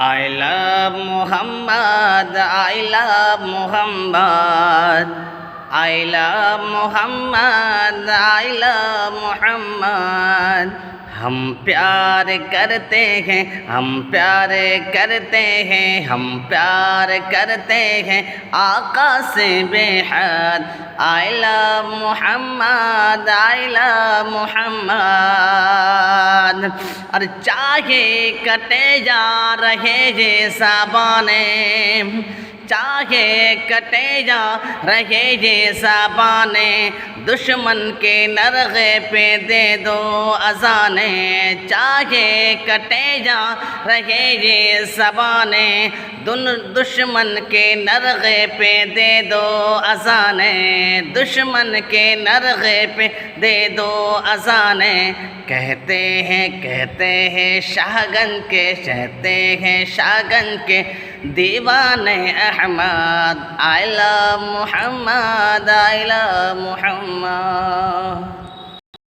I love Muhammad, I love Muhammad, I love Muhammad, I love Muhammad. हम प्यार करते हैं, हम प्यार करते हैं, हम प्यार करते हैं आका से बेहद। I love Muhammad, I love Muhammad। और चाहे कटे जा रहे ये साबाने, चाहे कटे जा रहे ये साबाने, दुश्मन के नरगे पे दे दो अजाने। चाहे कटे जा रहे ये ज़बाने, दुश्मन के नरगे पे दे दो अजाने, दुश्मन के नरगे पे दे दो अजाने। कहते हैं शाहगंज के, कहते हैं शाहगंज के दीवाने Ahmad. I love Muhammad, I love Muhammad।